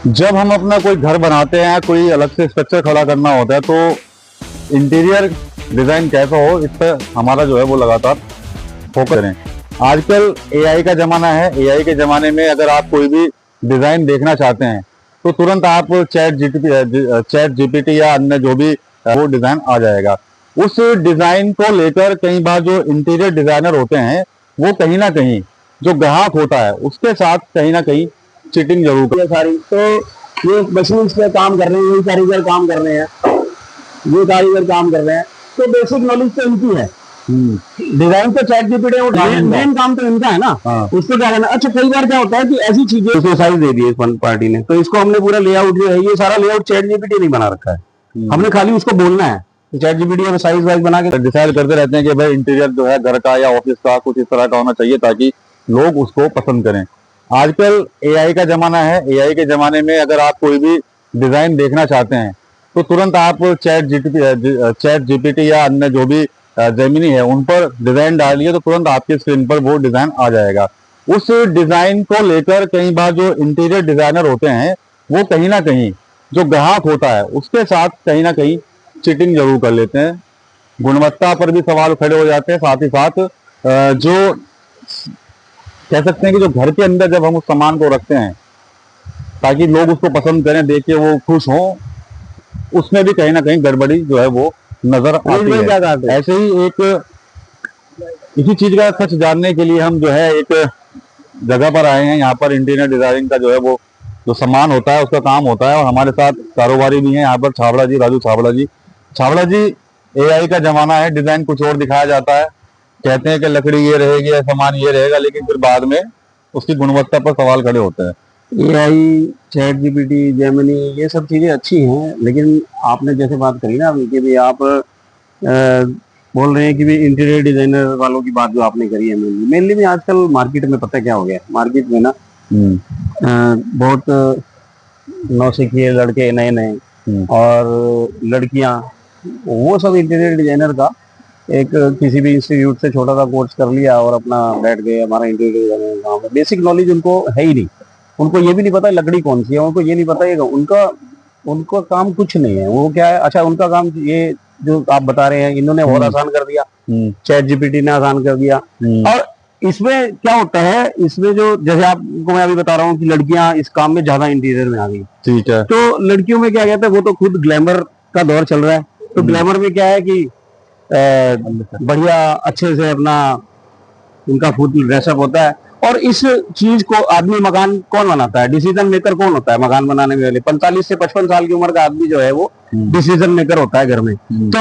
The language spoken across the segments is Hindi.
जब हम अपना कोई घर बनाते हैं, कोई अलग से स्ट्रक्चर खड़ा करना होता है, तो इंटीरियर डिजाइन कैसा हो इस पर हमारा जो है वो लगातार फोकस करें। आजकल एआई का जमाना है। एआई के जमाने में अगर आप कोई भी डिजाइन देखना चाहते हैं तो तुरंत आप चैट जीपीटी या अन्य जो भी वो डिजाइन आ जाएगा। उस डिजाइन को लेकर कई बार जो इंटीरियर डिजाइनर होते हैं वो कहीं ना कहीं जो ग्राहक होता है उसके साथ कहीं ना कहीं चीटिंग जरूर करते ये सारी तो ये मशीन्स पे काम कर रहे हैं, ये कारीगर काम कर रहे हैं, ये कारीगर काम कर रहे हैं। तो बेसिक नॉलेज तो इनकी है। डिजाइन तो चैट जीपीटी मेन काम तो इनका है ना। उसको क्या करना। अच्छा, कई बार क्या होता है कि ऐसी चीजें उसको साइज दे दी है पार्टी ने, तो इसको हमने पूरा लेआउट जो है ये सारा लेआउट चैट जीपीटी नहीं बना रखा है। हमने खाली उसको बोलना है, चैट जीपीटी में साइज वाइज बना के डिसाइड करते रहते हैं कि भाई इंटीरियर जो है घर का या ऑफिस का कुछ इस तरह का होना चाहिए ताकि लोग उसको पसंद करें। आजकल एआई का जमाना है। एआई के जमाने में अगर आप कोई भी डिजाइन देखना चाहते हैं तो तुरंत आप चैट जीपीटी या अन्य जो भी जेमिनी है उन पर डिजाइन डालिए तो तुरंत आपकी स्क्रीन पर वो डिजाइन आ जाएगा। उस डिजाइन को लेकर कई बार जो इंटीरियर डिजाइनर होते हैं वो कहीं ना कहीं जो ग्राहक होता है उसके साथ कहीं ना कहीं चीटिंग जरूर कर लेते हैं। गुणवत्ता पर भी सवाल खड़े हो जाते हैं। साथ ही साथ जो कह सकते हैं कि जो घर के अंदर जब हम उस सामान को रखते हैं ताकि लोग उसको पसंद करें, देख के वो खुश हों, उसमें भी कहीं ना कहीं गड़बड़ी जो है वो नजर आती है। ऐसे ही एक इसी चीज का सच जानने के लिए हम जो है एक जगह पर आए हैं। यहाँ पर इंटीरियर डिजाइनिंग का जो है वो जो सामान होता है उसका काम होता है और हमारे साथ कारोबारी भी हैं यहाँ पर छाबड़ा जी, राजू छाबड़ा जी। छाबड़ा जी, एआई का जमाना है, डिजाइन कुछ और दिखाया जाता है, कहते हैं कि लकड़ी ये रहेगी या सामान ये रहेगा, लेकिन फिर बाद में उसकी गुणवत्ता पर सवाल खड़े होते हैं। एआई, चैट जीपीटी, जेमिनी ये सब चीजें अच्छी हैं, लेकिन आपने जैसे बात करी ना अभी कि भी आप बोल रहे हैं कि भी इंटीरियर डिजाइनर वालों की बात जो आपने करी है मेनली में आजकल मार्केट में पता है क्या हो गया है? मार्केट में ना बहुत नौसिखिए लड़के नए नए और लड़कियां वो सब इंटीरियर डिजाइनर का एक किसी भी इंस्टीट्यूट से छोटा सा कोर्स कर लिया और अपना बैठ गए हमारा इंटीरियर डिजाइनर काम है। बेसिक नॉलेज उनको है ही नहीं। उनको ये भी नहीं पता लकड़ी कौन सी है, उनको ये नहीं पता ये उनका काम कुछ नहीं है। वो क्या है, अच्छा उनका काम ये जो आप बता रहे हैं इन्होंने बहुत आसान कर दिया, चैट जीपीटी ने आसान कर दिया। और इसमें क्या होता है, इसमें जो जैसे आपको मैं अभी बता रहा हूँ कि लड़कियां इस काम में ज्यादा इंटीरियर में आ गई। ठीक है। तो लड़कियों में क्या कहते हैं, वो तो खुद ग्लैमर का दौर चल रहा है। तो ग्लैमर में क्या है कि बढ़िया अच्छे से अपना उनका फुल ड्रेसअप होता है। और इस चीज को आदमी मकान कौन बनाता है, डिसीजन मेकर कौन होता है मकान बनाने में? 45 से 55 साल की उम्र का आदमी जो है वो डिसीजन मेकर होता है घर में। तो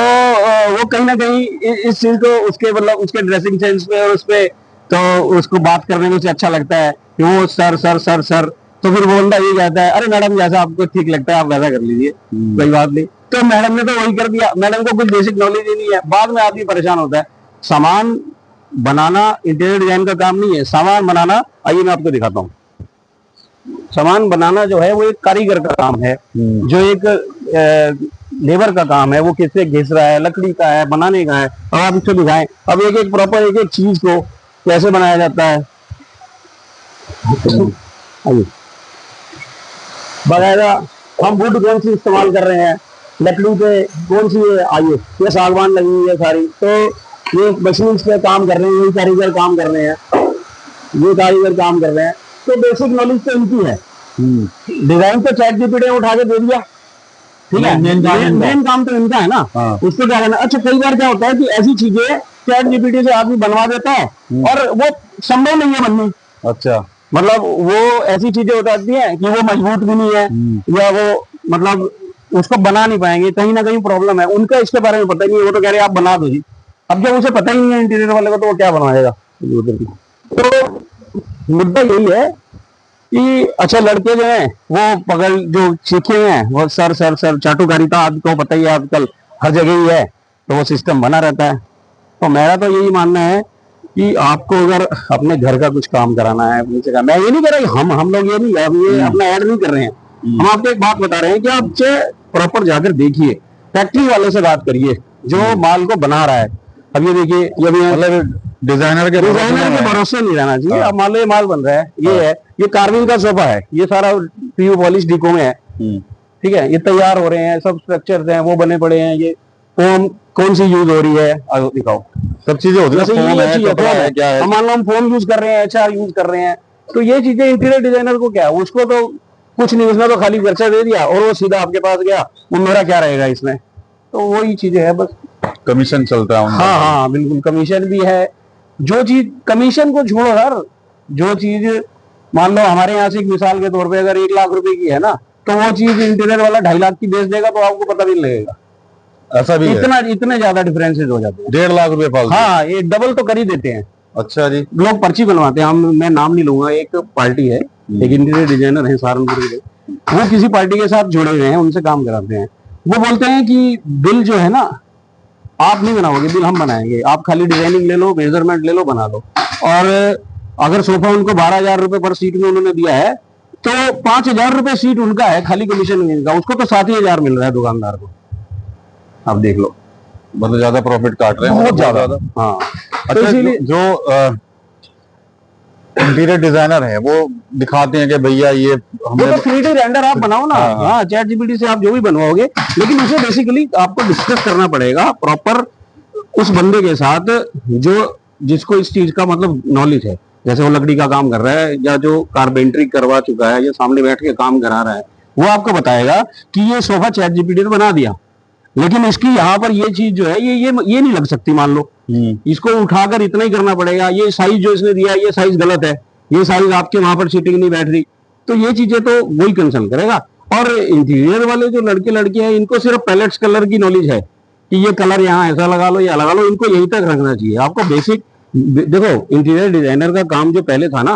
वो कहीं ना कहीं इस चीज को उसके मतलब उसके ड्रेसिंग सेंस पे और उस पे तो उसको बात करने में उसे अच्छा लगता है कि वो सर सर सर सर। तो फिर वो बंदा ये कहता है अरे मैडम जैसा आपको ठीक लगता है आप वैसा कर लीजिए, कोई बात नहीं। तो मैडम ने तो वही कर दिया, मैडम को कुछ बेसिक नॉलेज ही नहीं है। बाद में आदमी परेशान होता है। सामान बनाना इंटीरियर डिजाइन का काम नहीं है, सामान बनाना, आइए मैं आपको दिखाता हूँ। सामान बनाना जो है वो एक कारीगर का काम है, जो एक लेबर का काम है। वो किससे घिस रहा है, लकड़ी का है, बनाने का है। और आप इसको दिखाएं अब एक एक प्रॉपर एक एक चीज को कैसे बनाया जाता है। आइए बकायदा हम वुड कौन सी इस्तेमाल कर रहे हैं, लकड़ी पे कौन सी है, आइए ये सागवान लगी हुई है सारी। तो ये मशीन पे काम कर रहे हैं, ये कारीगर काम कर रहे हैं, ये कारीगर काम कर रहे हैं। तो बेसिक नॉलेज तो इनकी है। डिजाइन तो चैट जीपीटी ने उठा के दे दिया, ठीक है, मेन काम तो इनका है ना। उसको क्या करना। अच्छा, कई बार क्या होता है कि ऐसी चीजें चैट जीपीटी से आदमी बनवा देता है और वो संभव नहीं है बननी। अच्छा, मतलब वो ऐसी चीजें हो जाती है कि वो मजबूत भी नहीं है या वो मतलब उसको बना नहीं पाएंगे, कहीं ना कहीं प्रॉब्लम है। उनका इसके बारे में पता नहीं है, वो तो कह रहे हैं आप बना दो जी। अब जब उसे पता ही नहीं है इंटीरियर वाले को तो वो क्या बनवाएगा। तो मुद्दा यही है कि अच्छा लड़के जो हैं वो पकड़ जो सीखे हैं वो सर सर सर चाटुकारिता आपको पता ही है आजकल हर जगह ही है, तो वो सिस्टम बना रहता है। तो मेरा तो यही मानना है कि आपको अगर अपने घर का कुछ काम कराना है अपनी जगह, मैं ये नहीं कह रहा कि हम लोग ये नहीं ये अपना ऐड नहीं कर रहे हैं। हम आपको एक बात बता रहे हैं कि आप प्रॉपर जाकर देखिए, फैक्ट्री वाले से बात करिए जो माल को बना रहा है। अब ये देखिए, ये भी मतलब डिजाइनर के भरोसे नहीं रहना चाहिए। अब मान लो ये माल बन रहा है, ये है, ये कार्विंग का सोफा है, ये सारा पीयू पॉलिश डीको में है, ठीक है, ये तैयार हो रहे हैं, सब स्ट्रक्चर्स हैं वो बने पड़े हैं, ये फोम कौन सी यूज हो रही है दिखाओ, सब चीजें होती है। मान लो हम फोम यूज कर रहे हैं, एचआर यूज कर रहे हैं, तो ये चीजें इंटीरियर डिजाइनर को क्या है, उसको तो कुछ नहीं, उसने तो खाली खर्चा दे दिया और वो सीधा आपके पास गया, वो मेरा क्या रहेगा इसमें, तो वही चीजें है बस। कमीशन चलता है। हाँ हाँ बिल्कुल, कमीशन भी है। जो चीज कमीशन को छोड़ो यार, जो चीज मान लो हमारे यहाँ से एक मिसाल के तौर पे अगर 1 लाख रुपए की है ना, तो वो चीज इंटीरियर वाला 2.5 लाख की बेच देगा, तो आपको पता भी नहीं लगेगा। ऐसा भी इतने ज्यादा डिफरेंसेस हो जाते हैं। 1.5 लाख रुपए। हाँ, ये डबल तो कर ही देते हैं। अच्छा जी। लोग पर्ची बनवाते हैं, हम मैं नाम नहीं लूंगा, एक पार्टी है, एक इंटीरियर डिजाइनर है सहारनपुर के, वो किसी पार्टी के साथ जुड़े हुए हैं, उनसे काम कराते हैं। वो बोलते हैं कि बिल जो है ना आप नहीं बनाओगे, बिल हम बनाएंगे, आप खाली डिजाइनिंग ले लो, मेजरमेंट ले लो, बना लो। और अगर सोफा उनको 12,000 रुपए पर सीट में उन्होंने दिया है, तो 5,000 रुपए सीट उनका है, खाली कमीशन इनका, उसको तो 7,000 मिल रहा है दुकानदार को। आप देख लो, मतलब ज्यादा प्रॉफिट काट रहे हैं, बहुत ज्यादा। हाँ, अच्छा, तो इसीलिए जो इंटीरियर डिजाइनर है वो दिखाते हैं कि भैया ये हमने तो 3D रेंडर आप बनाओ ना, हाँ, चैट जीपीटी से आप जो भी बनवाओगे, लेकिन उसे बेसिकली आपको डिस्कस करना पड़ेगा प्रॉपर उस बंदे के साथ जो जिसको इस चीज का मतलब नॉलेज है। जैसे वो लकड़ी का काम कर रहा है या जो कारपेंटरी करवा चुका है या सामने बैठ के काम करा रहा है, वो आपको बताएगा कि ये सोफा चैट जीपीटी ने बना दिया, लेकिन इसकी यहाँ पर ये चीज जो है ये नहीं लग सकती, मान लो इसको उठाकर इतना ही करना पड़ेगा, ये साइज जो इसने दिया ये साइज गलत है, ये साइज आपके वहां पर सीटिंग नहीं बैठ रही, तो ये चीजें तो वही कंसर्न करेगा। और इंटीरियर वाले जो लड़के लड़कियां हैं, इनको सिर्फ पैलेट्स कलर की नॉलेज है कि ये कलर यहाँ ऐसा लगा लो या लगा लो, इनको यही तक रखना चाहिए। आपको बेसिक देखो, इंटीरियर डिजाइनर का काम जो पहले था ना,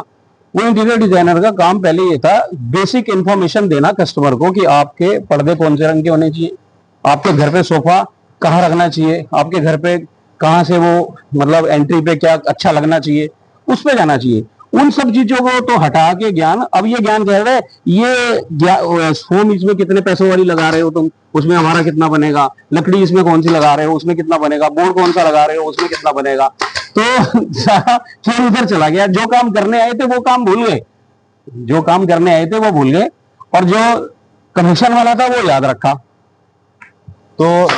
वो इंटीरियर डिजाइनर का काम पहले ये था बेसिक इंफॉर्मेशन देना कस्टमर को कि आपके पर्दे कौन से रंग के होने चाहिए, आपके घर पे सोफा कहाँ रखना चाहिए, आपके घर पे कहाँ से वो मतलब एंट्री पे क्या अच्छा लगना चाहिए, उस पे जाना चाहिए। उन सब चीजों को तो हटा के ज्ञान, अब ये ज्ञान कह रहे हैं ये फोम इसमें कितने पैसों वाली लगा रहे हो तुम, उसमें हमारा कितना बनेगा, लकड़ी इसमें कौन सी लगा रहे हो उसमें कितना बनेगा, बोर्ड कौन सा लगा रहे हो उसमें कितना बनेगा, तो सारा खेल उधर चला गया। जो काम करने आए थे वो काम भूल गए, जो काम करने आए थे वो भूल गए, और जो कमीशन वाला था वो याद रखा। तो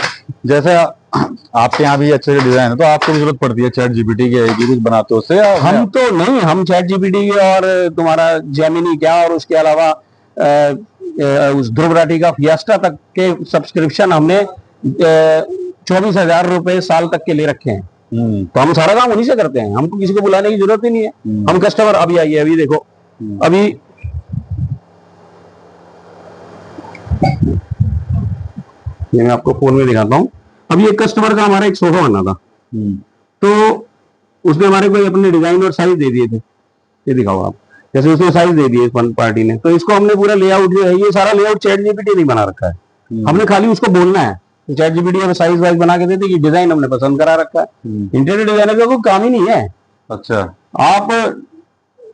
जैसे आपके यहाँ भी अच्छे डिजाइन है, तो आपको भी जरूरत पड़ती है चैट जीपीटी की कुछ बनाते हो उससे? हम तो नहीं, हम चैट जीपीटी और तुम्हारा जेमिनी क्या, और उसके अलावा उस ध्रुव राठी का फियास्टा तक के सब्सक्रिप्शन हमने 24,000 रुपए साल तक के ले रखे हैं। तो हम सारा काम उन्हीं से करते हैं, हमको किसी को बुलाने की जरूरत ही नहीं है। हम कस्टमर अभी आइए, अभी देखो, अभी ये मैं आपको फोन में दिखाता हूँ। अभी एक कस्टमर का हमारा एक सोफा बना था, तो उसने हमारे को अपने डिजाइन और साइज दे दिए थे, ये दिखाओ आप, जैसे उसने साइज दे दिए पार्टी ने, तो इसको हमने पूरा लेआउट जो है ये सारा लेआउट चैट जीपीटी नहीं बना रखा है, हमने खाली उसको बोलना है, तो चैट जीपीटी हमें साइज वाइज बना के देते कि डिजाइन हमने पसंद करा रखा है। इंटीरियर डिजाइनर का कोई काम ही नहीं है। अच्छा, आप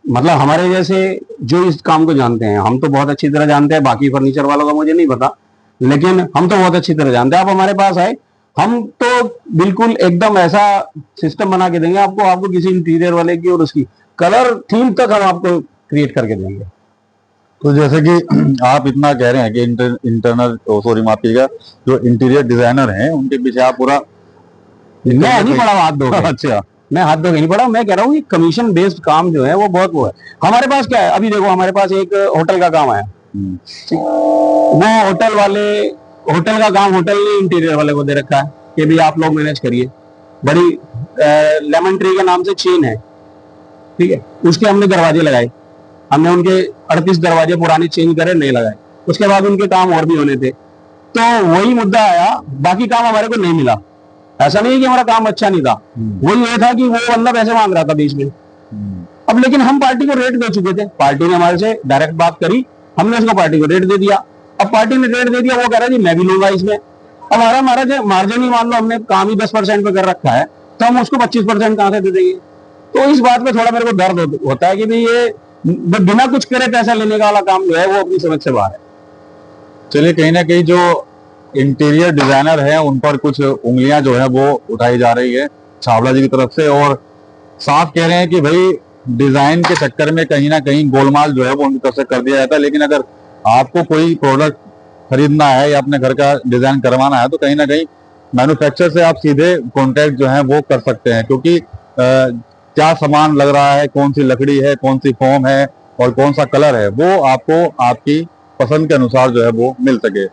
मतलब हमारे जैसे जो इस काम को जानते हैं, हम तो बहुत अच्छी तरह जानते हैं, बाकी फर्नीचर वालों का मुझे नहीं पता, लेकिन हम तो बहुत अच्छी तरह जानते हैं। आप हमारे पास आए, हम तो बिल्कुल एकदम ऐसा सिस्टम बना के देंगे आपको, आपको किसी इंटीरियर वाले की और उसकी कलर थीम तक हम आपको क्रिएट करके देंगे। तो जैसे कि आप इतना कह रहे हैं कि इंटरनल सॉरी माफ कीजिएगा, जो इंटीरियर डिजाइनर हैं उनके पीछे आप पूरा, मैं नहीं पड़ा हाथ धो के। अच्छा, मैं हाथ धो के नहीं पड़ा, मैं कह रहा हूँ कि कमीशन बेस्ड काम जो है वो बहुत वो है। हमारे पास क्या है, अभी देखो हमारे पास एक होटल का काम आया, वो होटल का काम होटल ने इंटीरियर वाले को दे रखा है कि भी आप लोग मैनेज करिए। बड़ी लेमन ट्री के नाम से चेन है, ठीक है, उसके हमने दरवाजे लगाए, हमने उनके 38 दरवाजे पुराने चेंज करे, नए लगाए, उसके बाद उनके काम और भी होने थे, तो वही मुद्दा आया, बाकी काम हमारे को नहीं मिला। ऐसा नहीं है कि हमारा काम अच्छा नहीं था, वो ये था कि वो बंदा पैसे मांग रहा था बीच में। अब लेकिन हम पार्टी को रेट दे चुके थे, पार्टी ने हमारे से डायरेक्ट बात करी, हमने उसको पार्टी को रेट दे दिया। अब पार्टी ने रेट दे दिया, वो कह रहा है जी मैं भी लूंगा इसमें। अब हमारा जो मार्जिन ही मान लो हमने काम ही 10% पे कर रखा है, तो हम उसको 25% कहां से दे देंगे। तो इस बात पे थोड़ा मेरे को दर्द होता है कि भाई ये बिना कुछ करे पैसा लेने का वाला काम जो है वो अपनी समझ से बाहर है। चलिए, कहीं ना कहीं जो इंटीरियर डिजाइनर है उन पर कुछ उंगलियां जो है वो उठाई जा रही है छावला जी की तरफ से, और साफ कह रहे हैं कि भाई डिजाइन के चक्कर में कहीं ना कहीं गोलमाल जो है वो उनकी तरफ से कर दिया जाता है। लेकिन अगर आपको कोई प्रोडक्ट खरीदना है या अपने घर का डिजाइन करवाना है तो कहीं ना कहीं मैन्युफैक्चर से आप सीधे कांटेक्ट जो है वो कर सकते हैं, क्योंकि क्या सामान लग रहा है, कौन सी लकड़ी है, कौन सी फोम है और कौन सा कलर है, वो आपको आपकी पसंद के अनुसार जो है वो मिल सके।